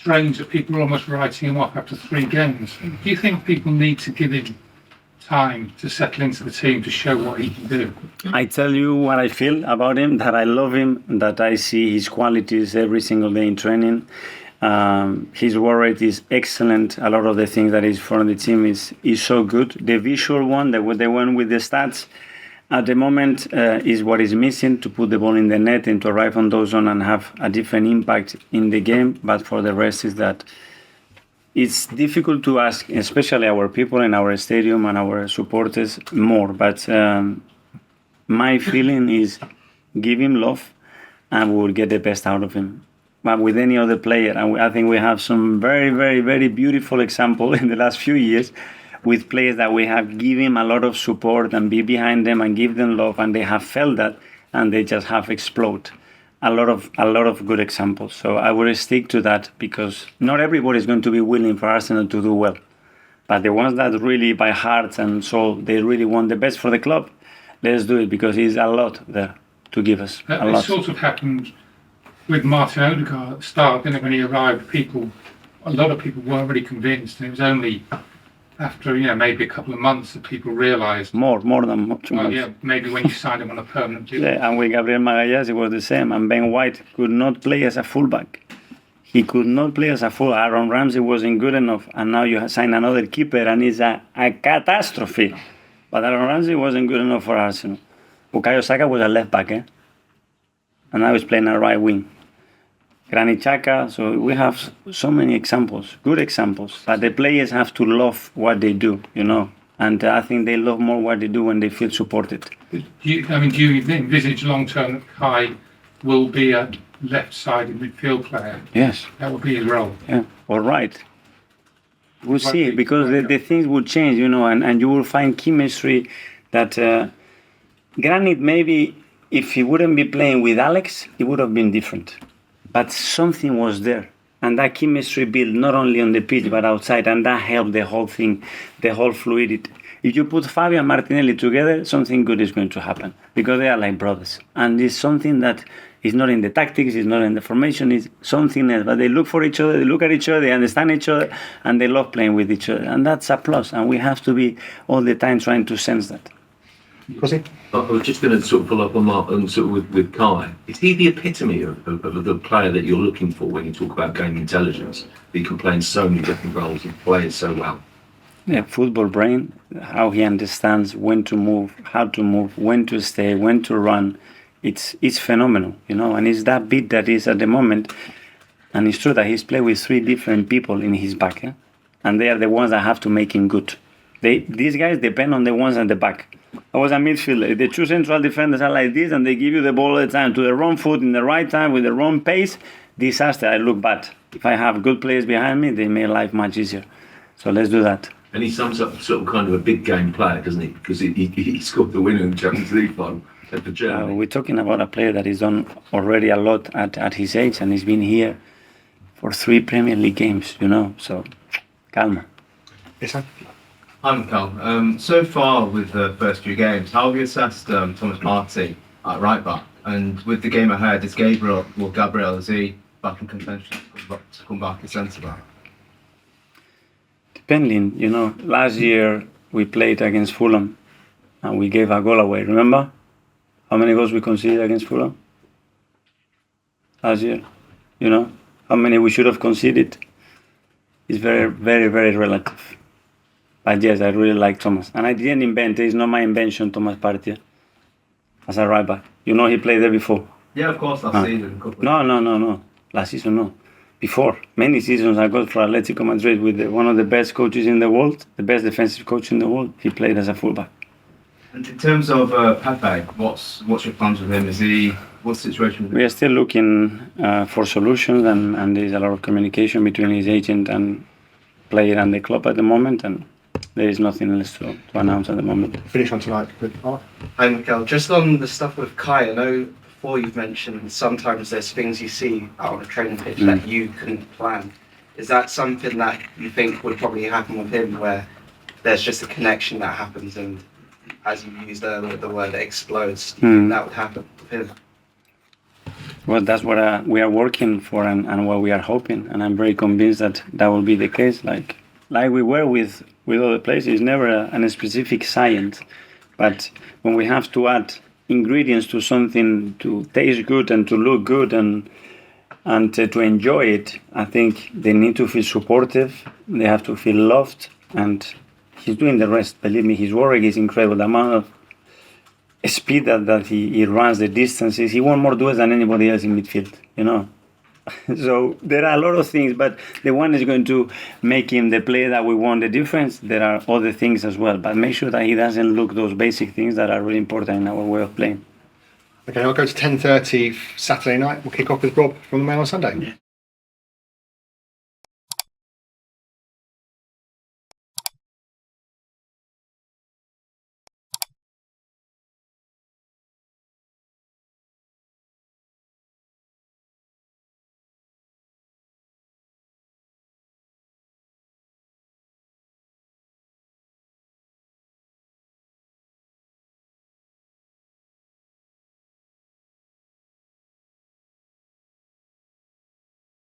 strange that people are almost writing him off after 3 games. Do you think people need to give him time to settle into the team to show what he can do? I tell you what I feel about him, that I love him, that I see his qualities every single day in training. His work rate is excellent. A lot of the things that is for the team is so good. The visual one, the one with the stats, at the moment is what is missing to put the ball in the net and to arrive on those zones and have a different impact in the game. But for the rest is that it's difficult to ask, especially our people in our stadium and our supporters, more. But my feeling is give him love and we will get the best out of him. But with any other player, and I think we have some very, very, very beautiful example in the last few years with players that we have given a lot of support and be behind them and give them love, and they have felt that and they just have exploded. A lot of good examples. So I would stick to that because not everybody is going to be willing for Arsenal to do well. But the ones that really by heart and soul, they really want the best for the club, let's do it because he's a lot there to give us. A lot. It sort of happened with Martin Odegaard at the start, didn't it? When he arrived, a lot of people weren't really convinced, and it was only after maybe a couple of months that people realised. More than much. Well, yeah, maybe when you signed him on a permanent deal. Yeah, and with Gabriel Magalhães it was the same, and Ben White could not play as a fullback. He could not play as a full. Aaron Ramsey wasn't good enough, and now you sign another keeper, and it's a catastrophe. But Aaron Ramsey wasn't good enough for Arsenal. Bukayo Saka was a left back, and now he's playing a right wing. Granit Xhaka, so we have so many examples, good examples, but the players have to love what they do, and I think they love more what they do when they feel supported. Do you envisage long-term that Kai will be a left-sided midfield player? Yes. That will be his role? Yeah, all right. We'll see, because the things will change, and you will find chemistry that, Granit, maybe if he wouldn't be playing with Alex, it would have been different. But something was there, and that chemistry built not only on the pitch but outside, and that helped the whole thing, the whole fluidity. If you put Fabio and Martinelli together, something good is going to happen because they are like brothers, and it's something that is not in the tactics, it's not in the formation, it's something else. But they look for each other, they look at each other, they understand each other, and they love playing with each other, and that's a plus. And we have to be all the time trying to sense that. I was just going to sort of follow up on Mark and sort of with Kai. Is he the epitome of the player that you're looking for when you talk about game intelligence? He can play in so many different roles and play it so well. Yeah, football brain, how he understands when to move, how to move, when to stay, when to run. It's phenomenal, and it's that bit that is at the moment. And it's true that he's played with 3 different people in his back, and they are the ones that have to make him good. These guys depend on the ones at the back. I was a midfielder. The 2 central defenders are like this, and they give you the ball all the time to the wrong foot in the right time with the wrong pace. Disaster. I look bad. If I have good players behind me, they make life much easier. So let's do that. And he sums up sort of kind of a big game player, doesn't he? Because he scored the winner in the Champions League final for Germany. We're talking about a player that has done already a lot at his age, and he's been here for 3 Premier League games, So, calma. Yes, sir. Hi, Mikel. So far with the first few games, how have you assessed Thomas Partey at right back? And with the game ahead, is Gabriel is he back in contention to come back as centre back? Depending, last year we played against Fulham and we gave a goal away. Remember how many goals we conceded against Fulham last year? How many we should have conceded? It's very, very, very relative. But yes, I really like Thomas. And I didn't invent it. It's not my invention, Thomas Partey, as a right back. He played there before. Yeah, of course, last season. No. Last season, no. Before. Many seasons I got for Atletico Madrid with one of the best coaches in the world, the best defensive coach in the world. He played as a fullback. And in terms of Pepe, what's your plans with him? What's the situation with him? We are still looking for solutions, and there's a lot of communication between his agent and player and the club at the moment, and there is nothing else to announce at the moment. Finish on tonight. Hi, Mikel. Just on the stuff with Kai, I know before you've mentioned sometimes there's things you see out on a training pitch that you couldn't plan. Is that something that you think would probably happen with him, where there's just a connection that happens, and as you used earlier, the word explodes, do you think that would happen with him? Well, that's what we are working for and what we are hoping, and I'm very convinced that that will be the case. Like we were with other players, it's never a specific science, but when we have to add ingredients to something to taste good and to look good and to enjoy it, I think they need to feel supportive. They have to feel loved, and he's doing the rest. Believe me, his work is incredible. The amount of speed that he runs, the distances, he won more duels than anybody else in midfield, you know. So there are a lot of things, but the one is going to make him the player that we want the difference. There are other things as well, but make sure that he doesn't look those basic things that are really important in our way of playing. Okay, I'll go to 10:30 Saturday night. We'll kick off with Rob from the Mail on Sunday.